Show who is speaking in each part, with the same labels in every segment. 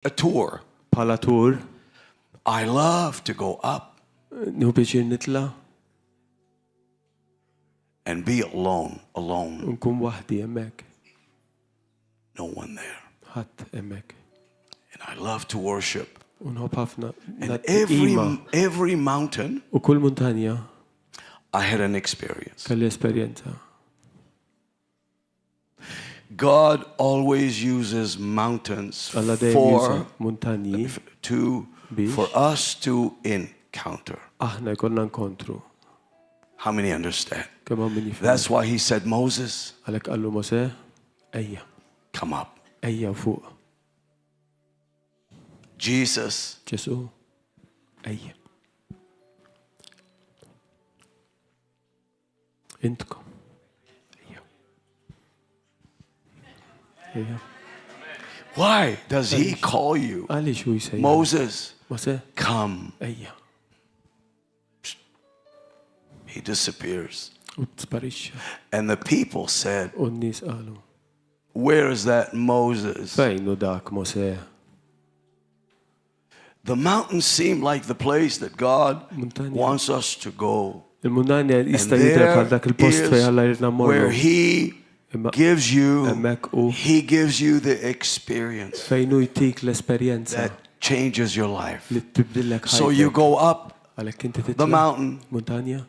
Speaker 1: a tour.
Speaker 2: Bħala tur,
Speaker 1: I love to go up
Speaker 2: nieħu pjaċir nitla'
Speaker 1: and be alone.
Speaker 2: nkun waħdi hemmhekk.
Speaker 1: No one there.
Speaker 2: Ħadd hemmhekk.
Speaker 1: And I love to worship.
Speaker 2: U nħobb ħafna
Speaker 1: And
Speaker 2: naqima.
Speaker 1: every mountain,
Speaker 2: U kull muntanja
Speaker 1: I had an experience.
Speaker 2: kelli esperjenza.
Speaker 1: God always uses mountains
Speaker 2: Alla dejjem juża
Speaker 1: for
Speaker 2: muntanji
Speaker 1: for us to encounter.
Speaker 2: aħna jkollna nkontru.
Speaker 1: How many understand?
Speaker 2: Kemm hawn min jifhem.
Speaker 1: That's why he said, Moses,
Speaker 2: Għalhekk qallu Mosè, ejja,
Speaker 1: come up.
Speaker 2: ejja fuq.
Speaker 1: Jesus,
Speaker 2: Ġesu, ejja. Intkom. Ejja. Ejja.
Speaker 1: why does he call you?
Speaker 2: Għaliex hu jsejja?
Speaker 1: Moses,
Speaker 2: Mosè,
Speaker 1: come.
Speaker 2: ejja.
Speaker 1: He disappears.
Speaker 2: U tisparixxa.
Speaker 1: And the people said,
Speaker 2: U n-nies qalu,
Speaker 1: where is that Moses?
Speaker 2: fejn hu dak Mosè?
Speaker 1: The mountains seem like the place that God
Speaker 2: Montagna.
Speaker 1: wants us to go.
Speaker 2: Il-muntanja
Speaker 1: And
Speaker 2: jista' jidher bħal
Speaker 1: there
Speaker 2: dak il-post fejn Alla jridna
Speaker 1: is where
Speaker 2: mmorru.
Speaker 1: he
Speaker 2: Imma
Speaker 1: gives you,
Speaker 2: hemmhekk hu
Speaker 1: he gives you the experience
Speaker 2: fejn hu jtik l-esperjenza
Speaker 1: that changes your life.
Speaker 2: li tibdillek
Speaker 1: So you
Speaker 2: ħajtek.
Speaker 1: go up
Speaker 2: Għalhekk inti
Speaker 1: the
Speaker 2: titla'
Speaker 1: mountain
Speaker 2: muntanja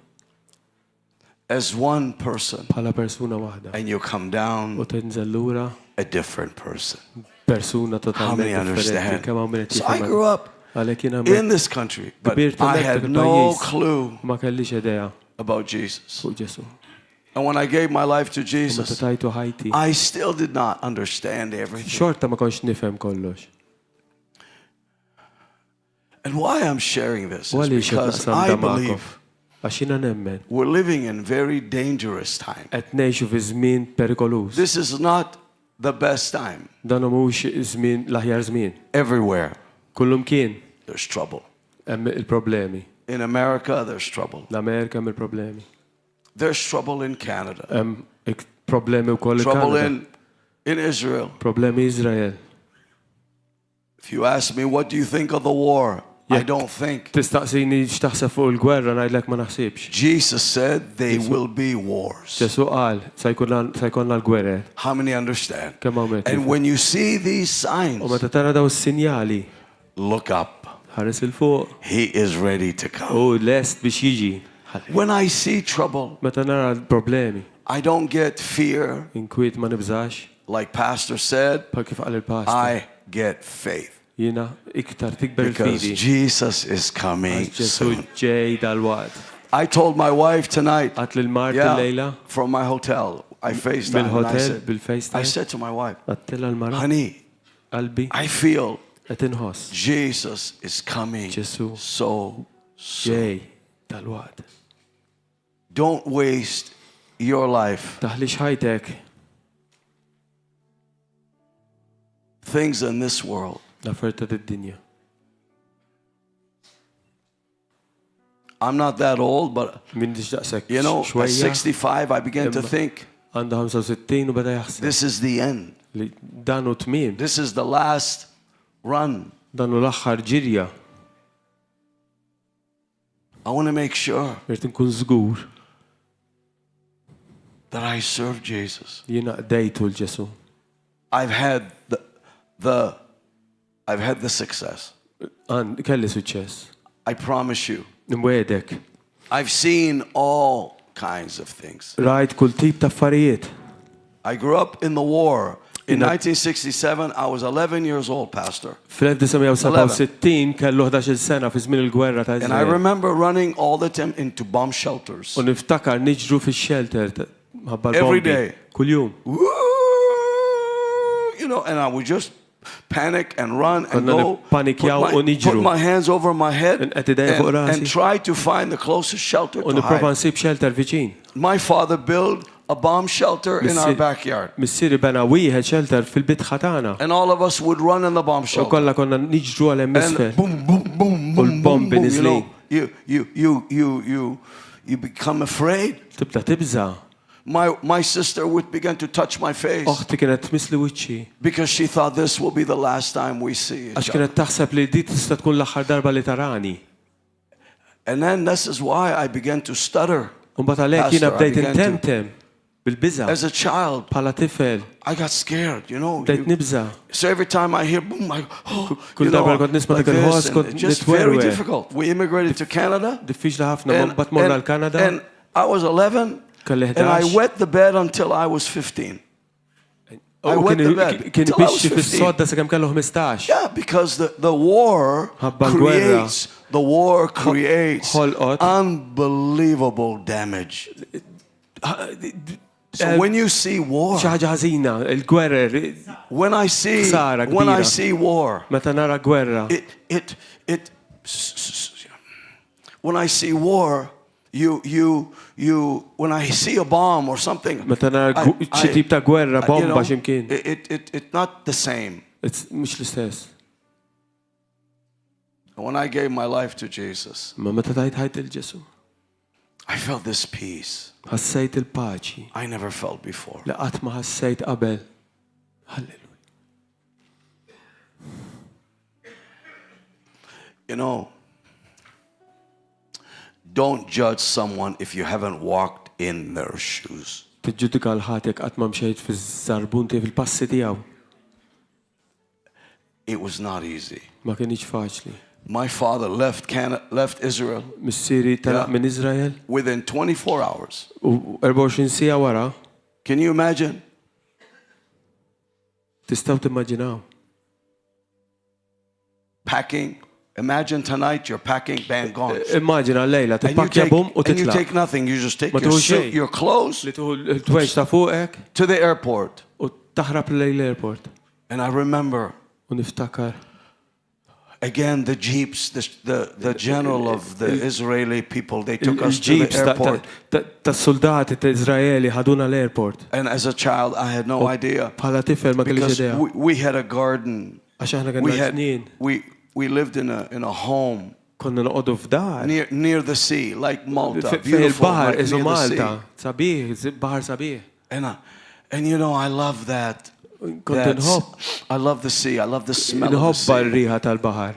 Speaker 1: as one person
Speaker 2: bħala persuna waħda.
Speaker 1: and you come
Speaker 2: U
Speaker 1: down
Speaker 2: tinżel lura
Speaker 1: a different person.
Speaker 2: persuna
Speaker 1: How many
Speaker 2: totalment differenti.
Speaker 1: understand?
Speaker 2: Kemm hawn min qed
Speaker 1: So I
Speaker 2: jifhem.
Speaker 1: grew up
Speaker 2: Għalhekk jiena
Speaker 1: in this country, but
Speaker 2: Kbirt
Speaker 1: I
Speaker 2: hemmhekk
Speaker 1: had
Speaker 2: dak
Speaker 1: no
Speaker 2: il-pajjiż.
Speaker 1: clue
Speaker 2: ma kellix idea
Speaker 1: about Jesus.
Speaker 2: fuq Ġesu.
Speaker 1: And when I gave my life to
Speaker 2: U meta
Speaker 1: Jesus,
Speaker 2: tajtu ħajti,
Speaker 1: I still did not understand everything.
Speaker 2: xorta ma kontx nifhem kollox.
Speaker 1: And why I'm sharing this
Speaker 2: U
Speaker 1: is
Speaker 2: għaliex qed
Speaker 1: because
Speaker 2: naqsam
Speaker 1: I
Speaker 2: da magħkom.
Speaker 1: believe
Speaker 2: Għax jiena nemmen
Speaker 1: we're living in very dangerous time.
Speaker 2: qed ngħixu fi żmien perikolus.
Speaker 1: This is not the best time.
Speaker 2: Dan mhux żmien l-aħjar żmien.
Speaker 1: Everywhere
Speaker 2: Kullum kien
Speaker 1: there's trouble.
Speaker 2: hemm il-problemi.
Speaker 1: In America, there's trouble.
Speaker 2: L-Amerika hemm il-problemi.
Speaker 1: There's trouble in Canada.
Speaker 2: Hemm problemi wkoll
Speaker 1: Trouble
Speaker 2: il-Kanada.
Speaker 1: in Israel.
Speaker 2: Problemi Iżrael.
Speaker 1: If you ask me, what do you think of the war? I
Speaker 2: Jekk
Speaker 1: don't think.
Speaker 2: Tistaqsini x'taħseb fuq il-gwerra ngħidlek ma naħsibx.
Speaker 1: Jesus said there will be wars.
Speaker 2: Ġesu qal se jkollna l-gwerer.
Speaker 1: How many understand?
Speaker 2: Kemm hawn min
Speaker 1: And
Speaker 2: jifhem.
Speaker 1: when you see these
Speaker 2: U
Speaker 1: signs,
Speaker 2: meta tara daw is-sinjali,
Speaker 1: look up.
Speaker 2: ħares il fuq
Speaker 1: He is ready to come.
Speaker 2: u lest biex jiġi.
Speaker 1: When I see trouble,
Speaker 2: Meta nara l-problemi,
Speaker 1: I don't get fear,
Speaker 2: inkwiet ma nibżax,
Speaker 1: like Pastor said.
Speaker 2: bħal kif qal il-pastor.
Speaker 1: I get faith
Speaker 2: Jiena iktar tikber
Speaker 1: because
Speaker 2: il-fidi.
Speaker 1: Jesus is coming
Speaker 2: Ġesu
Speaker 1: soon.
Speaker 2: ġej dal-waqt.
Speaker 1: I told my wife tonight,
Speaker 2: Għat l-mart il-lejla,
Speaker 1: from my hotel, I FaceTime and I
Speaker 2: bil-hotel,
Speaker 1: said, I
Speaker 2: bil-FaceTime,
Speaker 1: said to my wife,
Speaker 2: għattila l-mara,
Speaker 1: honey,
Speaker 2: qalbi,
Speaker 1: I feel
Speaker 2: qed inħoss,
Speaker 1: Jesus is coming
Speaker 2: Ġesu
Speaker 1: so soon.
Speaker 2: ġej dal-waqt.
Speaker 1: Don't waste your life.
Speaker 2: Taħlix ħajtek,
Speaker 1: Things in this world.
Speaker 2: l-offerta d-dinja.
Speaker 1: I'm not that old, but
Speaker 2: Min diġ daqsek
Speaker 1: you know, at
Speaker 2: xwejja,
Speaker 1: 65, I began to think,
Speaker 2: għanda 65 u beda jaħseb.
Speaker 1: this is the end.
Speaker 2: Li danu tmiem,
Speaker 1: This is the last run.
Speaker 2: danu l-axħar ġirja,
Speaker 1: I want to make sure
Speaker 2: irrit nkun żgur
Speaker 1: that I serve Jesus.
Speaker 2: jiena qdejtu l-Ġesu.
Speaker 1: I've had the success.
Speaker 2: Kelli suċċess.
Speaker 1: I promise you.
Speaker 2: Nwedek.
Speaker 1: I've seen all kinds of things.
Speaker 2: Rajt kull tip ta' affarijiet.
Speaker 1: I grew up in the war. In 1967, I was 11 years old, Pastor.
Speaker 2: Fl-1967 kellu 11 sena fi żmien il-gwerra ta'
Speaker 1: And I
Speaker 2: Iżrael.
Speaker 1: remember running all the time into bomb shelters.
Speaker 2: U niftakar niġru fix-shelter mħabba
Speaker 1: Every
Speaker 2: l-bombi.
Speaker 1: day.
Speaker 2: Kuljum.
Speaker 1: Woo! You know, and I would just panic and run and
Speaker 2: Konna
Speaker 1: go,
Speaker 2: nippanikjaw u niġru.
Speaker 1: put my hands over my head
Speaker 2: Qed idejja fuq rasi.
Speaker 1: and try to find the closest shelter
Speaker 2: U
Speaker 1: to
Speaker 2: nipprova
Speaker 1: hide.
Speaker 2: nsib shelter viċin.
Speaker 1: My father built a bomb shelter in our backyard.
Speaker 2: Missieri bena wieħed shelter fil-bitħa tagħna.
Speaker 1: And all of us would run in the bomb
Speaker 2: U
Speaker 1: shelter.
Speaker 2: kollha konna niġru għal hemm
Speaker 1: And
Speaker 2: isfel.
Speaker 1: boom, boom, boom,
Speaker 2: U
Speaker 1: boom, boom,
Speaker 2: l-bombi
Speaker 1: boom. You
Speaker 2: niżlin.
Speaker 1: know, you become afraid.
Speaker 2: Tibda tibża.
Speaker 1: my sister would begin to touch my face
Speaker 2: Oħti kienet tmisli wiċċi
Speaker 1: because she thought this will be the last time we see
Speaker 2: għax
Speaker 1: each other.
Speaker 2: kienet taħseb li di tista' tkun l-aħħar darba li tarani.
Speaker 1: And then this is why I began to stutter.
Speaker 2: Mbagħad għalhekk jiena
Speaker 1: Pastor, I
Speaker 2: bdejt
Speaker 1: began to-
Speaker 2: intemtem bil-biża'
Speaker 1: As a child,
Speaker 2: bħala tifel.
Speaker 1: I got scared, you know.
Speaker 2: Bdejt nibża.
Speaker 1: So every time I hear boom, I go,
Speaker 2: Kull
Speaker 1: you know,
Speaker 2: darba kont nisma'
Speaker 1: like
Speaker 2: dik il-ħoss
Speaker 1: this,
Speaker 2: kont
Speaker 1: and it's just very
Speaker 2: nitwerwer.
Speaker 1: difficult. We immigrated to Canada.
Speaker 2: Diffiċli ħafna mbagħad morna l-Kanada.
Speaker 1: And I was 11,
Speaker 2: Kelli
Speaker 1: and I
Speaker 2: 11.
Speaker 1: wet the bed until I was 15. I
Speaker 2: U
Speaker 1: wet the bed
Speaker 2: kien
Speaker 1: till I was
Speaker 2: bixxi
Speaker 1: 15.
Speaker 2: fis-sodda sakemm kellu 15.
Speaker 1: Yeah, because the war
Speaker 2: Ħabba l-gwerra.
Speaker 1: creates
Speaker 2: ħolqot.
Speaker 1: unbelievable damage. So when you see war,
Speaker 2: Xi ħaġa ħażina, il-gwerer,
Speaker 1: when I see
Speaker 2: ksara kbira.
Speaker 1: war,
Speaker 2: meta nara gwerra.
Speaker 1: when I see war, when I see a bomb or something,
Speaker 2: Meta nara xi tip ta' gwerra, bomba x'imkien.
Speaker 1: it's not the same.
Speaker 2: Mhux l-istess.
Speaker 1: When I gave my life to Jesus,
Speaker 2: Ma meta tajt ħajt il-Ġesu,
Speaker 1: I felt this peace
Speaker 2: ħassejt il-paċi
Speaker 1: I never felt before.
Speaker 2: li qatt ma ħassejt qabel. Halleluja.
Speaker 1: You know, don't judge someone if you haven't walked in their shoes.
Speaker 2: Tiġġudika l-ħatek qatt ma mxejt fiż-żarbunti fil-passi tiegħu.
Speaker 1: It was not easy.
Speaker 2: Ma kienx faċli.
Speaker 1: My father left Israel
Speaker 2: Missieri telaq minn Iżrael
Speaker 1: within 24 hours.
Speaker 2: u 24 siegħa wara
Speaker 1: Can you imagine?
Speaker 2: tistgħu timmaġinaw.
Speaker 1: Packing. Imagine tonight you're packing, bang, gone.
Speaker 2: Immaġina l-lejla
Speaker 1: And you
Speaker 2: tippakja bum u
Speaker 1: and you
Speaker 2: titlaq.
Speaker 1: take nothing. You just take
Speaker 2: Ma
Speaker 1: your
Speaker 2: tuħu
Speaker 1: suit,
Speaker 2: xejn.
Speaker 1: your clothes
Speaker 2: Li tuħu l-twejġ ta' fuqek
Speaker 1: to the airport.
Speaker 2: u taħrab lejn l-airport.
Speaker 1: And I remember,
Speaker 2: U niftakar
Speaker 1: again, the jeeps, the general of the Israeli people, they took us to the
Speaker 2: il-ġibs
Speaker 1: airport.
Speaker 2: ta' soldati ta' Izraeli ħaduna l-airport.
Speaker 1: And as a child, I had no idea.
Speaker 2: Bħala tifel ma kellix
Speaker 1: Because
Speaker 2: idea.
Speaker 1: we had a garden.
Speaker 2: Għax aħna
Speaker 1: We
Speaker 2: kellna snin.
Speaker 1: we lived in a home
Speaker 2: Konna noqogħdu f'dar.
Speaker 1: near the sea, like Malta,
Speaker 2: Fejn
Speaker 1: beautiful,
Speaker 2: il-baħar
Speaker 1: like
Speaker 2: iżu
Speaker 1: near the
Speaker 2: Malta.
Speaker 1: sea.
Speaker 2: Sabiħ, baħar sabiħ.
Speaker 1: And you know, I love that.
Speaker 2: Kont inħobb.
Speaker 1: I love the sea. I love the smell of the
Speaker 2: Inħobba
Speaker 1: sea.
Speaker 2: r-riħa tal-baħar.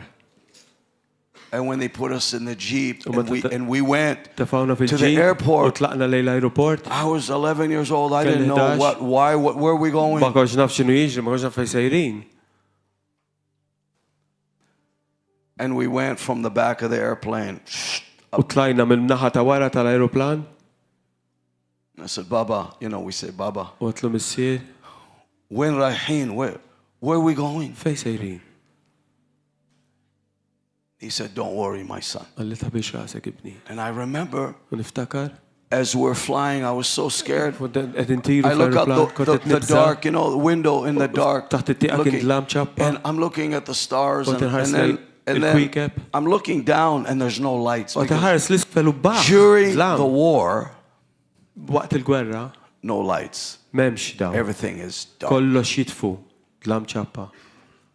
Speaker 1: And when they put us in the jeep
Speaker 2: U
Speaker 1: and we went
Speaker 2: Tafawna
Speaker 1: to the
Speaker 2: fil-ġib u
Speaker 1: airport,
Speaker 2: tlaqna lejn l-aeroport.
Speaker 1: I was 11 years old. I
Speaker 2: Kelli
Speaker 1: didn't know
Speaker 2: 11.
Speaker 1: where were we going.
Speaker 2: Ma konx naf x'inhu jiġri, ma konx naf fejn sejrin.
Speaker 1: And we went from the back of the airplane.
Speaker 2: U tlajna mill-naħa ta' wara tal-aeroplan.
Speaker 1: I said, Baba, you know, we say, Baba,
Speaker 2: U għatlu missier,
Speaker 1: when Rahin, where are we going?
Speaker 2: fejn sejrin?
Speaker 1: He said, don't worry, my son.
Speaker 2: Għalli ta' biex rasek ibni.
Speaker 1: And I remember
Speaker 2: U niftakar,
Speaker 1: as we're flying, I was so scared.
Speaker 2: qed intiru
Speaker 1: I look out
Speaker 2: fl-aeroplan, kont qed
Speaker 1: the
Speaker 2: nibża.
Speaker 1: dark, you know, the window in the dark.
Speaker 2: Taħt it-tieqa kien
Speaker 1: looking-
Speaker 2: dlam ċappa.
Speaker 1: And I'm looking at the stars,
Speaker 2: Kont
Speaker 1: and
Speaker 2: inħares
Speaker 1: then
Speaker 2: il-kwikeb.
Speaker 1: I'm looking down, and there's no lights.
Speaker 2: U
Speaker 1: because
Speaker 2: taħares l-isfel u baħ.
Speaker 1: During
Speaker 2: Dlam.
Speaker 1: the war,
Speaker 2: Waqt il-gwerra,
Speaker 1: no lights.
Speaker 2: memx daw.
Speaker 1: Everything is dark.
Speaker 2: Kollox jitfu. Dlam ċappa.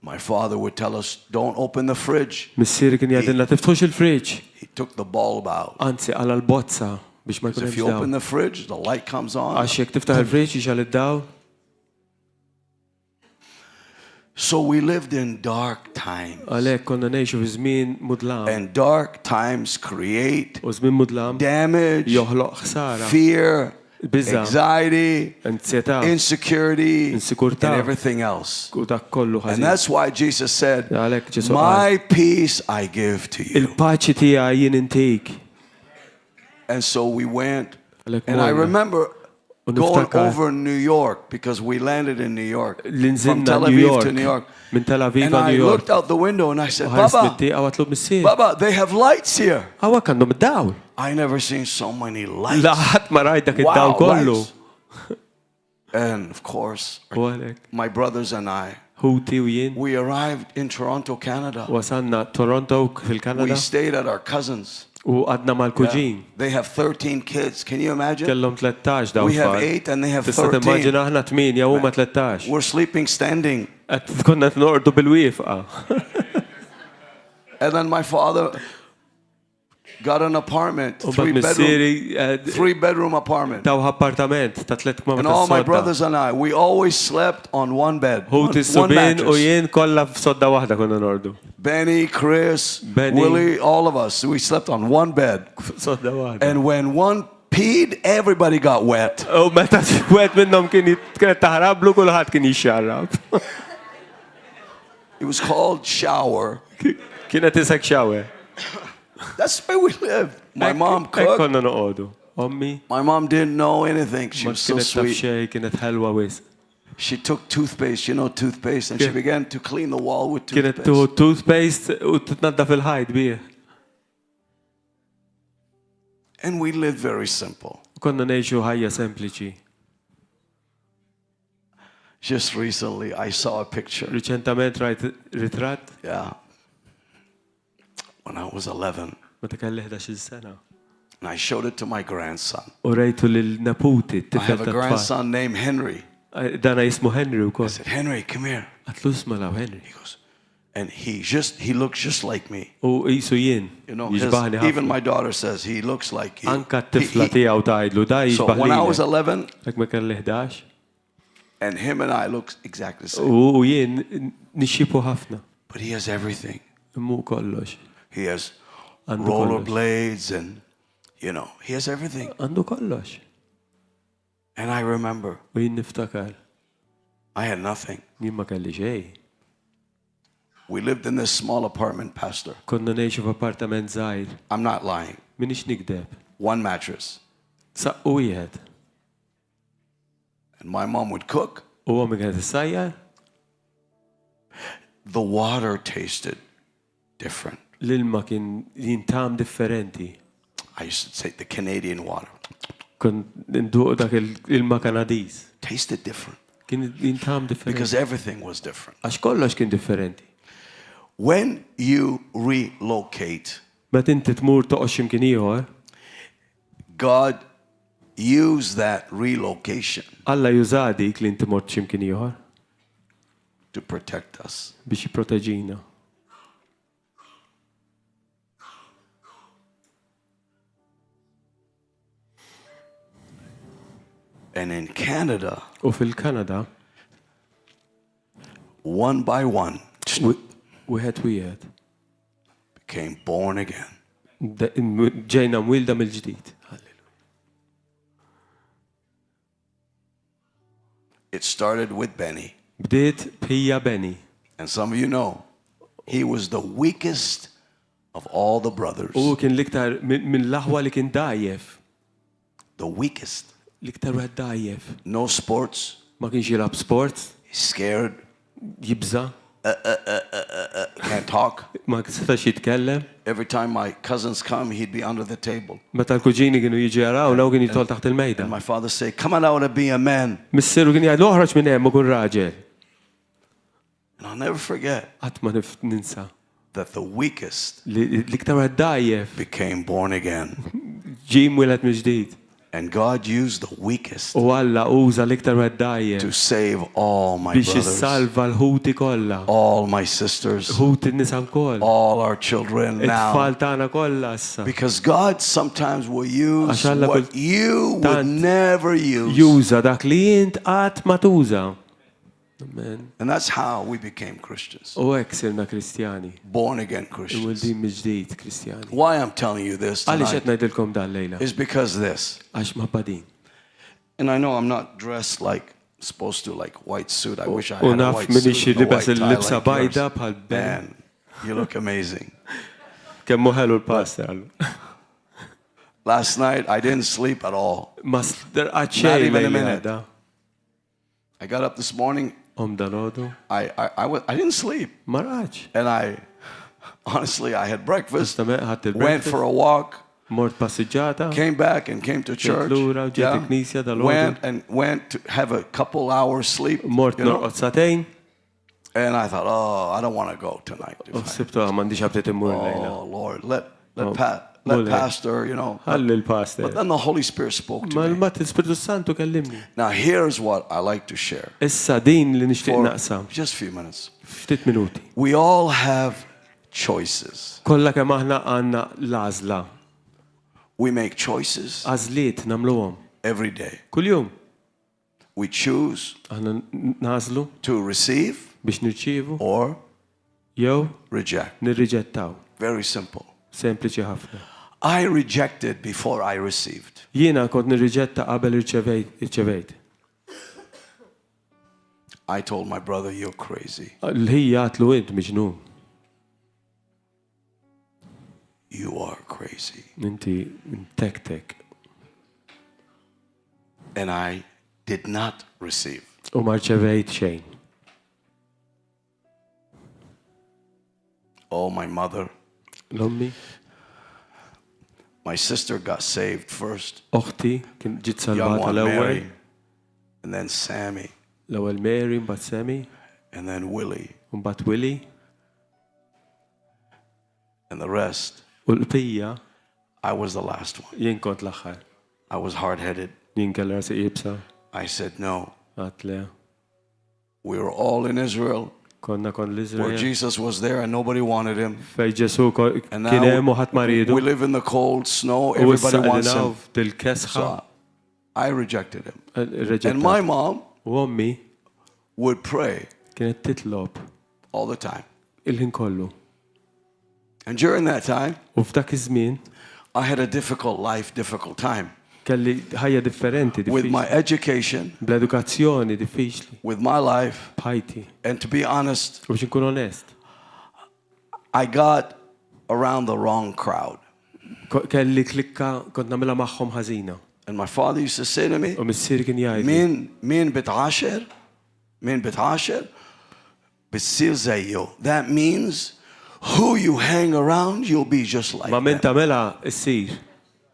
Speaker 1: My father would tell us, don't open the fridge.
Speaker 2: Missieri kien jgħidilna tiftux il-friġ.
Speaker 1: He took the bulb out.
Speaker 2: Anzi, għala l-bozza biex ma
Speaker 1: Because if
Speaker 2: jkunx
Speaker 1: you
Speaker 2: daw.
Speaker 1: open the fridge, the light comes on.
Speaker 2: Għax jekk tiftaħ il-friġ jixal id-daw.
Speaker 1: So we lived in dark times.
Speaker 2: Għalhekk konna ngħixu fi żmien mudlam.
Speaker 1: And dark times create
Speaker 2: U żmien mudlam
Speaker 1: damage,
Speaker 2: joħloq ħsara,
Speaker 1: fear,
Speaker 2: biża,
Speaker 1: anxiety,
Speaker 2: ansjetà,
Speaker 1: insecurity, and
Speaker 2: Insikurtà.
Speaker 1: everything else.
Speaker 2: u dak kollu
Speaker 1: And
Speaker 2: ħażin.
Speaker 1: that's why Jesus said,
Speaker 2: Għalhekk Ġesu qal,
Speaker 1: my peace I give to you.
Speaker 2: il-paċi tiegħi jien intik.
Speaker 1: And so we went.
Speaker 2: Għalhekk
Speaker 1: And I
Speaker 2: morna.
Speaker 1: remember
Speaker 2: U
Speaker 1: going
Speaker 2: niftakar
Speaker 1: over New York because we landed in New York.
Speaker 2: li
Speaker 1: From
Speaker 2: nżilna
Speaker 1: Tel
Speaker 2: New
Speaker 1: Aviv
Speaker 2: York,
Speaker 1: to New York.
Speaker 2: minn Tel Aviv
Speaker 1: And
Speaker 2: għal
Speaker 1: I
Speaker 2: New York.
Speaker 1: looked out the window and I said,
Speaker 2: U ħares
Speaker 1: Baba,
Speaker 2: mit-tieqa għatlu missier.
Speaker 1: Baba, they have lights here.
Speaker 2: Għawak għandhom id-dawl.
Speaker 1: I never seen so many lights.
Speaker 2: Laħat ma rajt dak
Speaker 1: Wow,
Speaker 2: id-dawl kollu.
Speaker 1: lights. And of course,
Speaker 2: U għalhekk,
Speaker 1: my brothers and I,
Speaker 2: ħuti u jien,
Speaker 1: we arrived in Toronto, Canada.
Speaker 2: wasanna Toronto
Speaker 1: We
Speaker 2: fil-Kanada
Speaker 1: stayed at our cousins.
Speaker 2: u għadna mal-kuġin.
Speaker 1: They have 13 kids. Can you imagine?
Speaker 2: Kellhom 13 daw
Speaker 1: We have
Speaker 2: tfal.
Speaker 1: 8 and they have
Speaker 2: Tista'
Speaker 1: 13.
Speaker 2: timmaġina aħna 8 u huma 13.
Speaker 1: We're sleeping standing.
Speaker 2: Qed konna nordu bil-wifqa.
Speaker 1: And then my father got an apartment,
Speaker 2: U bad missieri
Speaker 1: three-bedroom apartment.
Speaker 2: taw appartament ta' 3 kmamar
Speaker 1: And
Speaker 2: ta'
Speaker 1: all my
Speaker 2: sodda.
Speaker 1: brothers and I, we always slept on one bed,
Speaker 2: Hu
Speaker 1: one
Speaker 2: tissubin u
Speaker 1: mattress.
Speaker 2: jien kollha f'sodda waħda konna nordu.
Speaker 1: Benny, Chris,
Speaker 2: Benny.
Speaker 1: Willie, all of us, we slept on one bed.
Speaker 2: Sodda waħda.
Speaker 1: And when one peed, everybody got wet.
Speaker 2: U meta wieħed minnhom kienet taħrablu kulħadd kien jixxarrab.
Speaker 1: It was called shower.
Speaker 2: Kienet isek xawe.
Speaker 1: That's where we lived. My mom
Speaker 2: Hekk
Speaker 1: cooked.
Speaker 2: konna noqogħdu. Ommi
Speaker 1: My mom didn't know anything. She
Speaker 2: ma
Speaker 1: was so
Speaker 2: kienet taf
Speaker 1: sweet.
Speaker 2: xejn, kienet ħelwa wis.
Speaker 1: She took toothpaste, you know, toothpaste, and she began to clean the wall with
Speaker 2: Kienet
Speaker 1: toothpaste.
Speaker 2: tuħu toothpaste u titnaddaf il-ħajt bih.
Speaker 1: And we lived very simple.
Speaker 2: Konna ngħixu ħajja sempliċi.
Speaker 1: Just recently, I saw a picture.
Speaker 2: Riċentament rajt ritratt
Speaker 1: Yeah. When I was 11.
Speaker 2: meta kelli 11 sena.
Speaker 1: And I showed it to my grandson.
Speaker 2: U rejtu lil-naputi,
Speaker 1: I
Speaker 2: t-tifel
Speaker 1: have a
Speaker 2: ta' tfal.
Speaker 1: grandson named Henry.
Speaker 2: Dana jismu Henry u
Speaker 1: I
Speaker 2: kol.
Speaker 1: said, Henry, come here.
Speaker 2: Għatlu isma law Henry.
Speaker 1: He goes, and he looks just like me.
Speaker 2: U jisu jien,
Speaker 1: You know,
Speaker 2: jixbaħni
Speaker 1: even
Speaker 2: ħafna.
Speaker 1: my daughter says he looks like you.
Speaker 2: Anka t-tifla tijaw tajdlu, da
Speaker 1: So when I was
Speaker 2: jixbaħli.
Speaker 1: 11,
Speaker 2: Ek me kelli 11.
Speaker 1: and him and I look exactly the same.
Speaker 2: U jien nixxipu ħafna.
Speaker 1: But he has everything.
Speaker 2: Mu kollox.
Speaker 1: He has
Speaker 2: Għandu kollox.
Speaker 1: rollerblades and, you know, he has everything.
Speaker 2: Għandu kollox.
Speaker 1: And I remember
Speaker 2: U jien niftakar.
Speaker 1: I had nothing.
Speaker 2: Jien ma kelli xej.
Speaker 1: We lived in this small apartment, Pastor.
Speaker 2: Konna ngħixu f'appartament żgħir.
Speaker 1: I'm not lying.
Speaker 2: Minix nikdeb.
Speaker 1: One mattress.
Speaker 2: Saqqu wieħed.
Speaker 1: And my mom would cook.
Speaker 2: U għomi kienet issajjar.
Speaker 1: The water tasted different.
Speaker 2: L-ilma kien jintam differenti.
Speaker 1: I used to say the Canadian water
Speaker 2: Kon nduq dak il-ilma Kanadiż.
Speaker 1: tasted different
Speaker 2: Kien jintam differenti.
Speaker 1: because everything was different.
Speaker 2: Għax kollox kien differenti.
Speaker 1: When you relocate,
Speaker 2: Meta inti tmur toqgħod x'imkien ieħor,
Speaker 1: God used that relocation
Speaker 2: Alla juża dik li inti mort x'imkien ieħor
Speaker 1: to protect us.
Speaker 2: biex jipproteġina.
Speaker 1: And in Canada,
Speaker 2: U fil-Kanada,
Speaker 1: one by one,
Speaker 2: wieħed
Speaker 1: became born again.
Speaker 2: ġejna mwilda mill-ġdid.
Speaker 1: It started with Benny.
Speaker 2: Bdiet bħija Benny.
Speaker 1: And some of you know, he was the weakest of all the brothers.
Speaker 2: U kien l-iktar mill-aħwa li kien dajjef.
Speaker 1: The weakest.
Speaker 2: L-iktar wieħed dajjef.
Speaker 1: No sports.
Speaker 2: Ma kienx jilgħab sport,
Speaker 1: He's scared.
Speaker 2: jibża,
Speaker 1: Can't talk.
Speaker 2: ma setax jitkellem.
Speaker 1: Every time my cousins come, he'd be under the table.
Speaker 2: Meta l-kuġini kienu jiġi jarawna u kien jitol taħt il-mejda.
Speaker 1: And my father say, come on out and be a man.
Speaker 2: Missieru kien jgħid oħroġ minn hemm u kun raġel.
Speaker 1: And I'll never forget
Speaker 2: Qatt ma ninsa
Speaker 1: that the weakest
Speaker 2: li l-iktar wieħed dajjef
Speaker 1: became born again.
Speaker 2: ġie mwieled mill-ġdid.
Speaker 1: And God used the weakest
Speaker 2: U Alla uża l-iktar wieħed dajjef
Speaker 1: to save all my
Speaker 2: biex
Speaker 1: brothers,
Speaker 2: issalva l-ħuti kollha.
Speaker 1: all my sisters,
Speaker 2: Ħuti n-nisa wkoll.
Speaker 1: all our children now.
Speaker 2: It-tfal tagħna kollha issa.
Speaker 1: Because God sometimes will use
Speaker 2: Għax Alla
Speaker 1: what you would
Speaker 2: tant
Speaker 1: never use.
Speaker 2: Juża dak li int qatt ma tuża. Amen.
Speaker 1: And that's how we became Christians.
Speaker 2: U hekk sirna Kristjani.
Speaker 1: Born again Christians.
Speaker 2: Wildin mill-ġdid Kristjani.
Speaker 1: Why I'm telling you this
Speaker 2: Għaliex qed
Speaker 1: tonight
Speaker 2: ngħidilkom dan lejla?
Speaker 1: is because this.
Speaker 2: Għax mħabba din.
Speaker 1: And I know I'm not dressed like supposed to, like white suit. I wish I
Speaker 2: U
Speaker 1: had a
Speaker 2: naf
Speaker 1: white
Speaker 2: minix
Speaker 1: suit and a
Speaker 2: libes
Speaker 1: white tie
Speaker 2: il-libsa
Speaker 1: like
Speaker 2: bajda
Speaker 1: yours.
Speaker 2: bħal ben.
Speaker 1: Man, you look amazing.
Speaker 2: Kemm moħelu l-pastor.
Speaker 1: Last night I didn't sleep at all.
Speaker 2: Ma sderqat
Speaker 1: Not
Speaker 2: xejn
Speaker 1: even a
Speaker 2: lejla
Speaker 1: minute.
Speaker 2: għada.
Speaker 1: I got up this morning.
Speaker 2: Dalodu.
Speaker 1: I didn't sleep,
Speaker 2: Ma raġ.
Speaker 1: and honestly I had breakfast,
Speaker 2: Istament ħadd
Speaker 1: went
Speaker 2: il-breakfast.
Speaker 1: for a walk,
Speaker 2: Mort passiġġata.
Speaker 1: came back and came to church.
Speaker 2: lura u ġejt il-knisja dal-għodu.
Speaker 1: Went to have a couple hours sleep.
Speaker 2: Mort
Speaker 1: you know?
Speaker 2: norqod satejn.
Speaker 1: And I thought, oh, I don't want to go tonight.
Speaker 2: U sibtu m'għandix ħabtet immur lejla.
Speaker 1: Oh Lord, let
Speaker 2: Oh,
Speaker 1: let
Speaker 2: Mulej.
Speaker 1: pastor, you know.
Speaker 2: Ħalli l-pastor.
Speaker 1: But then the Holy Spirit spoke to
Speaker 2: Ma
Speaker 1: me.
Speaker 2: l-mat il-Spiritu Santu kellimni.
Speaker 1: Now here's what I like to share
Speaker 2: Issa din li nixtieq
Speaker 1: for
Speaker 2: naqsam.
Speaker 1: just a few minutes.
Speaker 2: Ftit minuti.
Speaker 1: We all have choices.
Speaker 2: Kollha kemm aħna għandna l-għażla.
Speaker 1: We make choices
Speaker 2: Għażliet nagħmluhom
Speaker 1: every day.
Speaker 2: kuljum.
Speaker 1: We choose
Speaker 2: Aħna nażlu
Speaker 1: to receive
Speaker 2: biex nirċievu
Speaker 1: or
Speaker 2: jew
Speaker 1: reject.
Speaker 2: nirriġettaw.
Speaker 1: Very simple.
Speaker 2: Sempliċi ħafna.
Speaker 1: I rejected before I received.
Speaker 2: Jiena kont nirriġetta qabel irċevejt.
Speaker 1: I told my brother, you're crazy.
Speaker 2: L-ħija għatlu int miġnun.
Speaker 1: You are crazy.
Speaker 2: Inti tek.
Speaker 1: And I did not receive.
Speaker 2: U ma rċevejt xejn.
Speaker 1: Oh, my mother.
Speaker 2: L-ommi,
Speaker 1: My sister got saved first.
Speaker 2: oħti kien ġiet
Speaker 1: Young
Speaker 2: salvata
Speaker 1: one,
Speaker 2: l-ewwel.
Speaker 1: Mary. And then Sammy.
Speaker 2: L-ewwel Mary, mbagħad Sammy,
Speaker 1: And then Willie.
Speaker 2: u mbagħad Willie,
Speaker 1: And the rest.
Speaker 2: u l-qbija
Speaker 1: I was the last one.
Speaker 2: jien kont l-aħħar.
Speaker 1: I was hard-headed.
Speaker 2: Jien kelli rasi jibsa,
Speaker 1: I said, no.
Speaker 2: għat le.
Speaker 1: We were all in Israel
Speaker 2: Konna kon
Speaker 1: where
Speaker 2: l-Iżrael.
Speaker 1: Jesus was there and nobody wanted him.
Speaker 2: Fej Ġesu
Speaker 1: And
Speaker 2: kien hemm u ħadd ma riedu.
Speaker 1: we live in the cold snow.
Speaker 2: U
Speaker 1: Everybody
Speaker 2: issa
Speaker 1: wants
Speaker 2: qegħdin
Speaker 1: him.
Speaker 2: f'dil-kesħa.
Speaker 1: So I rejected him. And
Speaker 2: Reġetta.
Speaker 1: my mom
Speaker 2: U ommi
Speaker 1: would pray
Speaker 2: kienet titlob
Speaker 1: all the time.
Speaker 2: il-ħin kollu.
Speaker 1: And during that time,
Speaker 2: U f'dak iż-żmien
Speaker 1: I had a difficult life, difficult time.
Speaker 2: kelli ħajja differenti,
Speaker 1: With my
Speaker 2: diffiċli.
Speaker 1: education,
Speaker 2: Bl-edukazzjoni diffiċli,
Speaker 1: with my life.
Speaker 2: bħajti.
Speaker 1: And to be honest,
Speaker 2: U biex nkun onest,
Speaker 1: I got around the wrong crowd.
Speaker 2: kelli klikka kont nagħmilha magħhom ħażina.
Speaker 1: And my father used to say to me,
Speaker 2: U missier kien jgħid
Speaker 1: min bit'asher, bitsir zejju. That means who you hang around, you'll be just like
Speaker 2: ma' min
Speaker 1: them.
Speaker 2: tagħmilha issir.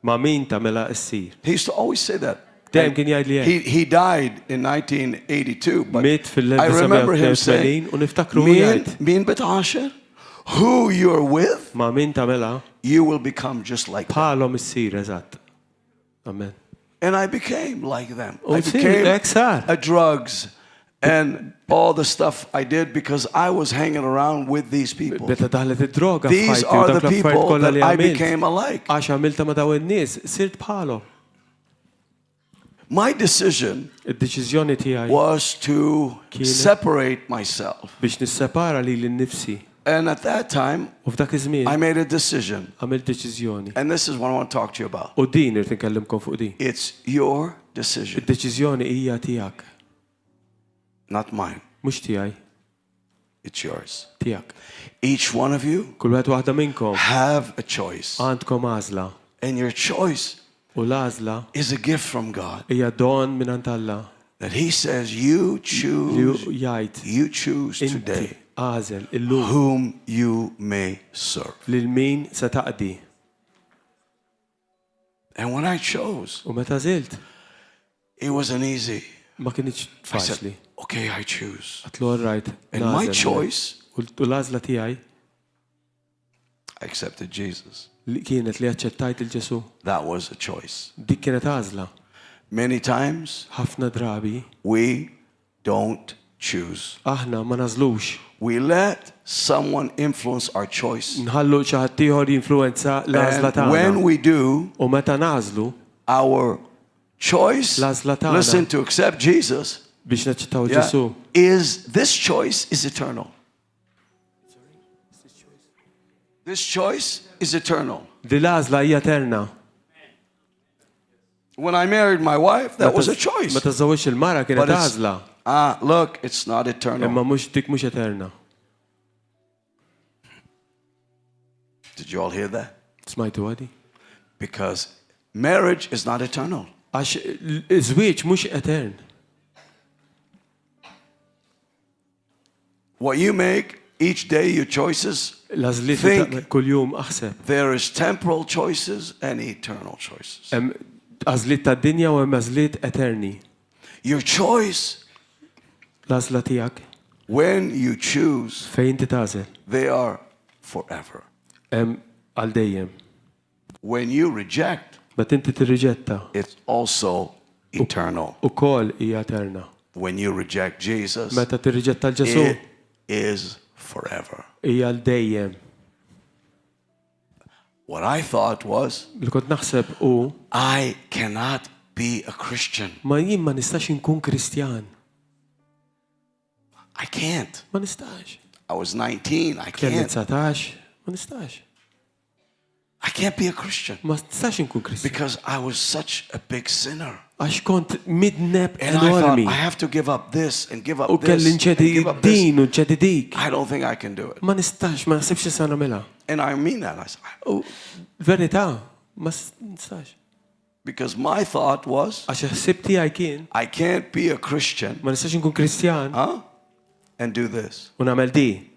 Speaker 2: Ma' min tagħmilha issir.
Speaker 1: He used to always say that.
Speaker 2: Dejjem kien jgħid li hekk.
Speaker 1: He died in 1982, but
Speaker 2: Miet
Speaker 1: I remember him saying,
Speaker 2: fil-1982 u niftakru jgħid.
Speaker 1: min bit'asher, who you're with,
Speaker 2: Ma' min tagħmilha
Speaker 1: you will become just like them.
Speaker 2: bħalhom issir eżatt. Amen.
Speaker 1: And I became like them.
Speaker 2: U
Speaker 1: I
Speaker 2: nsir
Speaker 1: became
Speaker 2: hekk sar.
Speaker 1: a drugs and all the stuff I did because I was hanging around with these people.
Speaker 2: Beta daħlet id-droga
Speaker 1: These
Speaker 2: f'ħajti u
Speaker 1: are
Speaker 2: dak
Speaker 1: the
Speaker 2: l-affarijiet
Speaker 1: people
Speaker 2: kollha
Speaker 1: that
Speaker 2: li
Speaker 1: I
Speaker 2: għamilt.
Speaker 1: became alike.
Speaker 2: Għax għamilta ma' daw in-nies, sirt bħalhom.
Speaker 1: My decision
Speaker 2: Id-deċiżjoni tiegħi
Speaker 1: was to
Speaker 2: Kienet-
Speaker 1: separate myself.
Speaker 2: biex nissepara lili nnifsi.
Speaker 1: And at that time,
Speaker 2: U f'dak iż-żmien
Speaker 1: I made a decision.
Speaker 2: għamilt deċiżjoni.
Speaker 1: And this is what I want to talk to you about.
Speaker 2: U din irid nkellimkom fuq din.
Speaker 1: It's your decision,
Speaker 2: Id-deċiżjoni hija tiegħek,
Speaker 1: not mine.
Speaker 2: mhux tiegħi,
Speaker 1: It's yours.
Speaker 2: tiegħek.
Speaker 1: Each one of you
Speaker 2: Kull wieħed waħda minnkom
Speaker 1: have a choice.
Speaker 2: għandkom għażla.
Speaker 1: And your choice
Speaker 2: U l-għażla
Speaker 1: is a gift from God.
Speaker 2: hija don mingħand Alla
Speaker 1: That He says you
Speaker 2: li
Speaker 1: choose,
Speaker 2: jgħid
Speaker 1: you choose
Speaker 2: inti
Speaker 1: today
Speaker 2: għażel illum
Speaker 1: whom you may serve.
Speaker 2: lil min se taqdi.
Speaker 1: And when I chose,
Speaker 2: U meta żilt
Speaker 1: it wasn't easy.
Speaker 2: ma kienx
Speaker 1: I said,
Speaker 2: faċli.
Speaker 1: okay, I choose.
Speaker 2: Għatlu all right.
Speaker 1: And my choice,
Speaker 2: U l-għażla tiegħi
Speaker 1: I accepted Jesus.
Speaker 2: li kienet li aċċettajt il-Ġesu.
Speaker 1: That was a choice.
Speaker 2: Dik kienet għażla.
Speaker 1: Many times
Speaker 2: Ħafna drabi
Speaker 1: we don't choose.
Speaker 2: aħna ma nażlux.
Speaker 1: We let someone influence our choice.
Speaker 2: Nħallu xi ħadd ieħor jinfluwenza l-għażla
Speaker 1: And when
Speaker 2: tagħna.
Speaker 1: we do,
Speaker 2: U meta nażlu
Speaker 1: our choice,
Speaker 2: L-għażla tagħna.
Speaker 1: listen, to accept Jesus,
Speaker 2: biex naċċettaw
Speaker 1: yeah,
Speaker 2: Ġesu.
Speaker 1: this choice is eternal. This choice is eternal.
Speaker 2: Di l-għażla hija eterna.
Speaker 1: When I married my wife, that was a choice.
Speaker 2: Meta żewweġ il-mara kienet
Speaker 1: But it's-
Speaker 2: għażla.
Speaker 1: Look, it's not eternal.
Speaker 2: Imma mhux dik mhux eterna.
Speaker 1: Did you all hear that?
Speaker 2: Smajtu għadi?
Speaker 1: Because marriage is not eternal.
Speaker 2: Għax iż-żwieġ mhux etern.
Speaker 1: What you make each day, your choices,
Speaker 2: L-għażliet li
Speaker 1: Think.
Speaker 2: tagħmel kuljum aħseb.
Speaker 1: there is temporal choices and eternal choices.
Speaker 2: Hemm għażliet tad-dinja u hemm għażliet eterni.
Speaker 1: Your choice,
Speaker 2: L-għażla tiegħek
Speaker 1: when you choose,
Speaker 2: fejn inti tagħżel.
Speaker 1: they are forever.
Speaker 2: Hemm għal dejjem.
Speaker 1: When you reject,
Speaker 2: Meta inti tirriġetta
Speaker 1: it's also eternal.
Speaker 2: ukoll hija eterna.
Speaker 1: When you reject Jesus,
Speaker 2: Meta tirriġetta l-Ġesu
Speaker 1: it is forever.
Speaker 2: hija għal dejjem.
Speaker 1: What I thought was,
Speaker 2: Li kont naħseb u
Speaker 1: I cannot be a Christian.
Speaker 2: ma jien ma nistax inkun Kristjan.
Speaker 1: I can't.
Speaker 2: Ma nistax.
Speaker 1: I was 19. I
Speaker 2: Kelli
Speaker 1: can't.
Speaker 2: 19, ma nistax.
Speaker 1: I can't be a Christian
Speaker 2: Ma nistax inkun Kristjan.
Speaker 1: because I was such a big sinner.
Speaker 2: Għax kont midneb
Speaker 1: And I thought,
Speaker 2: enormi.
Speaker 1: I have to give up this and give
Speaker 2: U
Speaker 1: up this
Speaker 2: kelli
Speaker 1: and
Speaker 2: nċedi
Speaker 1: give up this.
Speaker 2: din u nċedi dik.
Speaker 1: I don't think I can do it.
Speaker 2: Ma nistax, ma nasibx nista' nagħmilha.
Speaker 1: And I mean that. I said,
Speaker 2: U verità, ma nistax.
Speaker 1: because my thought was,
Speaker 2: Għax ħsieb tiegħi kien
Speaker 1: I can't be a Christian,
Speaker 2: ma nistax inkun Kristjan
Speaker 1: and do this.
Speaker 2: u nagħmel di.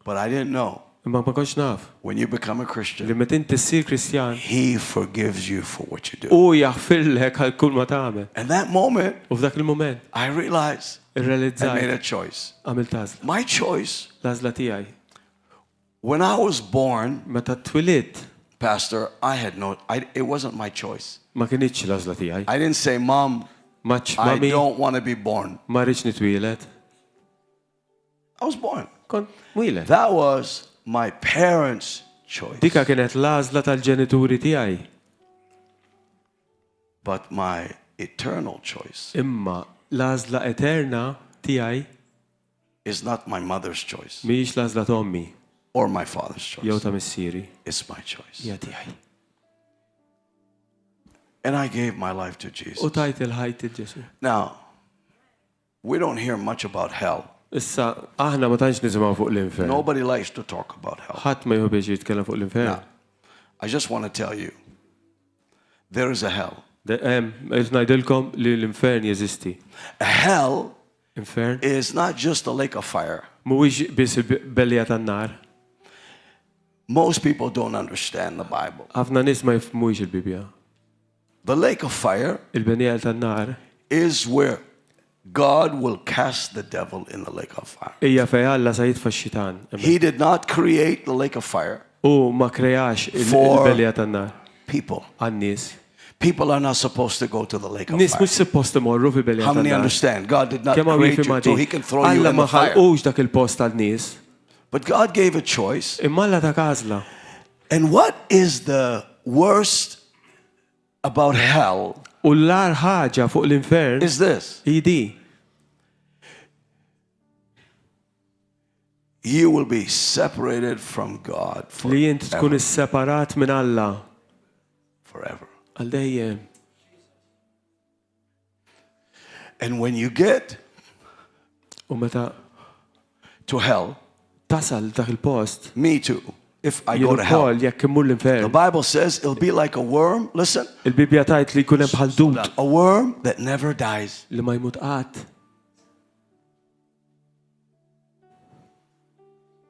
Speaker 1: But I didn't know.
Speaker 2: Imma ma kontx naf
Speaker 1: When you become a
Speaker 2: li
Speaker 1: Christian,
Speaker 2: meta inti ssir Kristjan
Speaker 1: He forgives you for what you do.
Speaker 2: u jaħfirlek għal kull ma tagħmel.
Speaker 1: And that moment,
Speaker 2: U f'dak il-mument
Speaker 1: I realized I made
Speaker 2: irrealizzajt
Speaker 1: a choice.
Speaker 2: għamilt għażla.
Speaker 1: My choice,
Speaker 2: L-għażla tiegħi.
Speaker 1: when I was born,
Speaker 2: Meta twilit
Speaker 1: Pastor, it wasn't my choice.
Speaker 2: ma kienitx l-għażla tiegħi.
Speaker 1: I didn't say, Mom,
Speaker 2: Maċ
Speaker 1: I
Speaker 2: mami
Speaker 1: don't want to be born.
Speaker 2: ma rridx nitwielet.
Speaker 1: I was born.
Speaker 2: Kont mwilet.
Speaker 1: That was my parents' choice.
Speaker 2: Dika kienet l-għażla tal-ġenituri tiegħi.
Speaker 1: But my eternal choice
Speaker 2: Imma l-għażla eterna tiegħi
Speaker 1: is not my mother's choice
Speaker 2: mhijiex l-għażla ta' ommi
Speaker 1: or my father's
Speaker 2: jew
Speaker 1: choice.
Speaker 2: ta' missieri.
Speaker 1: It's my choice.
Speaker 2: Hija tiegħi.
Speaker 1: And I gave my life to Jesus.
Speaker 2: U tajt il-ħajt il-Ġesu.
Speaker 1: Now, we don't hear much about hell.
Speaker 2: Issa, aħna ma tantx nisimgħu fuq l-infern.
Speaker 1: Nobody likes to talk about hell.
Speaker 2: Ħadd ma jħobbx jitkellem fuq l-infern.
Speaker 1: Now, I just want to tell you, there is a hell.
Speaker 2: Qed ngħidilkom li l-infern jeżisti.
Speaker 1: A hell
Speaker 2: Infern
Speaker 1: is not just a lake of fire.
Speaker 2: mhuwiex biss il-bellija tan-nar.
Speaker 1: Most people don't understand the Bible.
Speaker 2: Ħafna nies ma jifhmux il-Bibja.
Speaker 1: The lake of fire
Speaker 2: Il-benija tan-nar
Speaker 1: is where God will cast the devil in the lake of fire.
Speaker 2: hija fejn Alla sa jitfa' x-xitan.
Speaker 1: He did not create the lake of fire
Speaker 2: U ma kreax
Speaker 1: For-
Speaker 2: il-bellija tan-nar
Speaker 1: people.
Speaker 2: għan-nies.
Speaker 1: People are not supposed to go to the lake of
Speaker 2: Nies
Speaker 1: fire.
Speaker 2: mhux suppost imorru fil-bellija
Speaker 1: How many
Speaker 2: tan-nar.
Speaker 1: understand? God did not
Speaker 2: Kemm hawn
Speaker 1: create
Speaker 2: jifhimha
Speaker 1: you so
Speaker 2: di.
Speaker 1: He can throw you
Speaker 2: Alla
Speaker 1: in
Speaker 2: ma
Speaker 1: the fire.
Speaker 2: ħalqux dak il-post tal-nies.
Speaker 1: But God gave a choice.
Speaker 2: Imma Alla ta' għażla.
Speaker 1: And what is the worst about hell
Speaker 2: U l-ar ħaġa fuq l-infern
Speaker 1: is this.
Speaker 2: hi di.
Speaker 1: You will be separated from God
Speaker 2: Li jint tkun
Speaker 1: forever.
Speaker 2: isseparat minn Alla
Speaker 1: Forever.
Speaker 2: għal dejjem.
Speaker 1: And when you get
Speaker 2: U meta
Speaker 1: to hell,
Speaker 2: tasal dak il-post,
Speaker 1: me too, if I go
Speaker 2: jien
Speaker 1: to hell,
Speaker 2: ukoll jekk immur
Speaker 1: the
Speaker 2: l-infern.
Speaker 1: Bible says it'll be like a worm. Listen,
Speaker 2: Il-Bibja tajt li jkun hemm bħal dud
Speaker 1: a worm that never dies.
Speaker 2: li ma jmut qatt.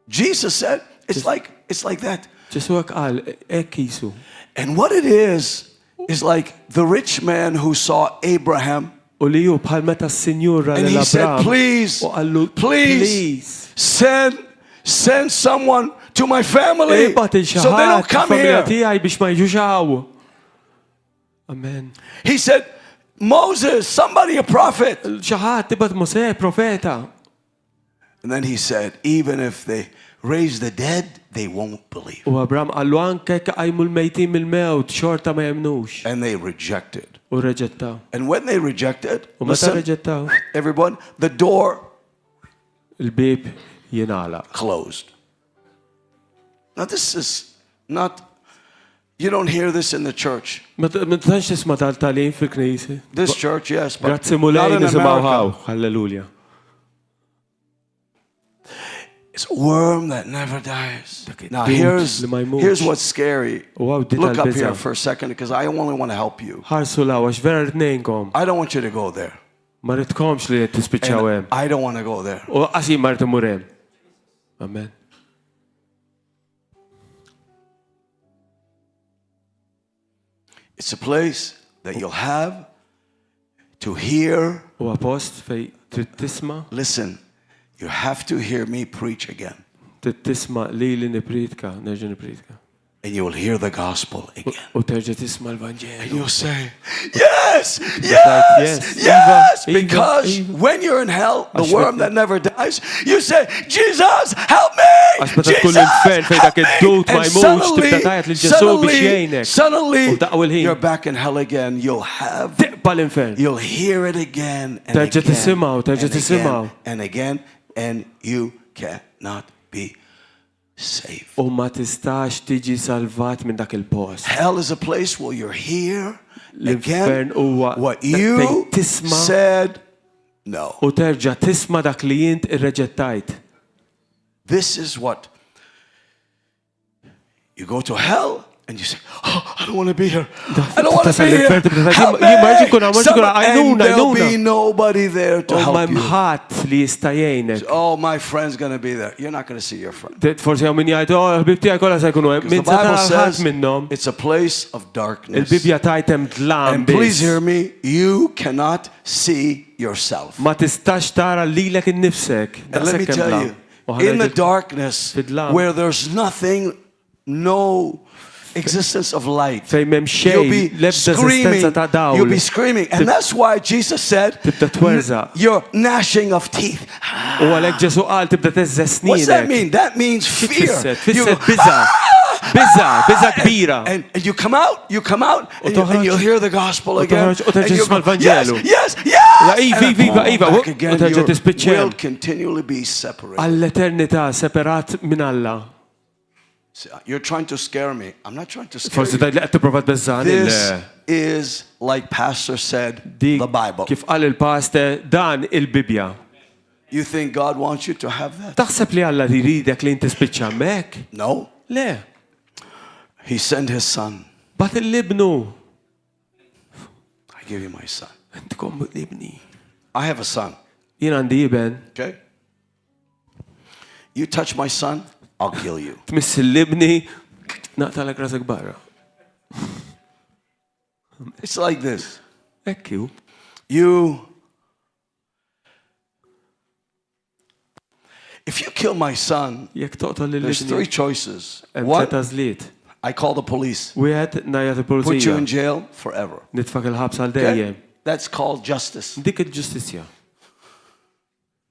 Speaker 1: Jesus said it's like that.
Speaker 2: Ġesu hekk qal hekk kisu.
Speaker 1: And what it is like the rich man who saw Abraham
Speaker 2: U li ju bħal meta s-Sinjura
Speaker 1: and he said,
Speaker 2: l-Abram
Speaker 1: please,
Speaker 2: u qallu
Speaker 1: please send someone to my family
Speaker 2: Ibat
Speaker 1: so they don't
Speaker 2: il-xaħat
Speaker 1: come
Speaker 2: familja
Speaker 1: here.
Speaker 2: tiegħi biex ma jiġux hawn. Amen.
Speaker 1: He said, Moses, somebody a prophet.
Speaker 2: Xaħat ibat Mose profeta.
Speaker 1: And then he said, even if they raise the dead, they won't believe.
Speaker 2: U Abram qallu anke qajmu l-mejtin mill-mewt xorta ma jemnux.
Speaker 1: And they rejected.
Speaker 2: U reġettaw.
Speaker 1: And when they rejected,
Speaker 2: U meta
Speaker 1: listen,
Speaker 2: reġettaw,
Speaker 1: everyone, the door
Speaker 2: il-bib jingħalaq.
Speaker 1: closed. Now this is not, you don't hear this in the church.
Speaker 2: Ma tantx tisma' tal-talin fil-Knisja.
Speaker 1: This church, yes, but
Speaker 2: Grazzi
Speaker 1: not
Speaker 2: mulej
Speaker 1: in
Speaker 2: nisimgħu
Speaker 1: America.
Speaker 2: hawn. Halleluja.
Speaker 1: It's a worm that never dies. Now
Speaker 2: Dude,
Speaker 1: here's
Speaker 2: li ma jmutx.
Speaker 1: here's what's scary.
Speaker 2: Wow, di
Speaker 1: Look up
Speaker 2: tal-biża'.
Speaker 1: here for a second because I only want to help you.
Speaker 2: Ħarsu law għax vera rtnejnkom.
Speaker 1: I don't want you to go there.
Speaker 2: Ma rridkomx li tispiċċaw
Speaker 1: And
Speaker 2: hemm.
Speaker 1: I don't want to go there.
Speaker 2: U qasi ma rrid imur hemm. Amen.
Speaker 1: It's a place that you'll have to hear.
Speaker 2: U post fej trid tisma'
Speaker 1: Listen, you have to hear me preach again.
Speaker 2: trid tisma' li nipridka, nerġa' nipridka.
Speaker 1: And you will hear the gospel again.
Speaker 2: U terġa' tisma'
Speaker 1: And
Speaker 2: l-Vanġelu.
Speaker 1: you'll say, yes, yes, yes, because when you're in hell, the worm that never dies, you say, Jesus, help me!
Speaker 2: Għax meta tkun l-infern fejn dak id-dut ma jmutx tibda tajjed lil Ġesu biex jgħinek.
Speaker 1: Suddenly,
Speaker 2: U daqgħu l-ħin.
Speaker 1: you're back in hell again. You'll
Speaker 2: l-infern.
Speaker 1: You'll hear it again and
Speaker 2: Terġa'
Speaker 1: again
Speaker 2: tisimgħu, terġa' tisimgħu.
Speaker 1: and again, and you cannot be saved.
Speaker 2: U ma tistax tiġi salvat minn dak il-post.
Speaker 1: Hell is a place where you're here
Speaker 2: L-infern
Speaker 1: again
Speaker 2: huwa
Speaker 1: what
Speaker 2: fejn
Speaker 1: you
Speaker 2: tisma'
Speaker 1: said no.
Speaker 2: u terġa' tisma' dak li jint irreġettajt.
Speaker 1: This is what you go to hell and you say, oh, I don't want to be here. I don't want to be here. Help me. And there'll be nobody there to help you.
Speaker 2: Mħadd li jista' jgħinek.
Speaker 1: Oh, my friend's going to be there. You're not going to see your friend.
Speaker 2: Forsi hawn min jgħid, ħbib tiegħek kollha se jkunu hemm.
Speaker 1: The
Speaker 2: Min se
Speaker 1: Bible
Speaker 2: tara ħadd
Speaker 1: says
Speaker 2: minnhom.
Speaker 1: it's a place of darkness.
Speaker 2: Il-Bibja tajt hemm dlam
Speaker 1: And please
Speaker 2: biss.
Speaker 1: hear me, you cannot see yourself.
Speaker 2: Ma tistax tara lilek innifsek.
Speaker 1: And let me tell you, in the darkness where there's nothing, no existence of light,
Speaker 2: Fejn m'hemm
Speaker 1: you'll
Speaker 2: xejn
Speaker 1: be
Speaker 2: l-ebda
Speaker 1: screaming,
Speaker 2: esistenza ta' dawl.
Speaker 1: you'll be screaming. And that's why Jesus said,
Speaker 2: Tibda twerżaq.
Speaker 1: you're gnashing of teeth.
Speaker 2: U għalhekk Ġesu qal tibda teżżes
Speaker 1: What's that
Speaker 2: snienek.
Speaker 1: mean? That means fear. You
Speaker 2: Tfisser
Speaker 1: go,
Speaker 2: biża. Biża kbira.
Speaker 1: and you come out, and you'll hear the gospel again.
Speaker 2: toħroġ u terġa'
Speaker 1: And you
Speaker 2: tisma'
Speaker 1: go,
Speaker 2: l-Vanġelu.
Speaker 1: yes,
Speaker 2: La
Speaker 1: yes.
Speaker 2: iva.
Speaker 1: Back again,
Speaker 2: U terġa'
Speaker 1: you
Speaker 2: tispiċċa.
Speaker 1: will continually be separated.
Speaker 2: Għall-eternità separat minn Alla.
Speaker 1: You're trying to scare me. I'm not trying to scare
Speaker 2: Forsi
Speaker 1: you.
Speaker 2: tgħid li qed tipprova tbeżżani.
Speaker 1: This is, like Pastor said, the Bible.
Speaker 2: Kif qal il-pastor dan il-Bibja.
Speaker 1: You think God wants you to have that?
Speaker 2: Taħseb li Alla jridek li inti spiċċa hemmhekk?
Speaker 1: No.
Speaker 2: Le.
Speaker 1: He sent his son.
Speaker 2: Bat il-libnu.
Speaker 1: I give you my son.
Speaker 2: Intkom libni.
Speaker 1: I have a son.
Speaker 2: Jien għandi iben.
Speaker 1: Okay? You touch my son, I'll kill you.
Speaker 2: Tmiss il-libni, naqtalek rasek barra.
Speaker 1: It's like this.
Speaker 2: Ekku.
Speaker 1: If you kill my son,
Speaker 2: Jekk toqtol
Speaker 1: there's three
Speaker 2: il-libni.
Speaker 1: choices.
Speaker 2: Hemm
Speaker 1: One,
Speaker 2: tliet għażliet.
Speaker 1: I call the police.
Speaker 2: Wieħed ngħid
Speaker 1: Put you
Speaker 2: il-pulizija.
Speaker 1: in jail forever.
Speaker 2: Nitfak il-ħabs għal
Speaker 1: Okay?
Speaker 2: dejjem.
Speaker 1: That's called justice.
Speaker 2: Dik il-ġustizzja.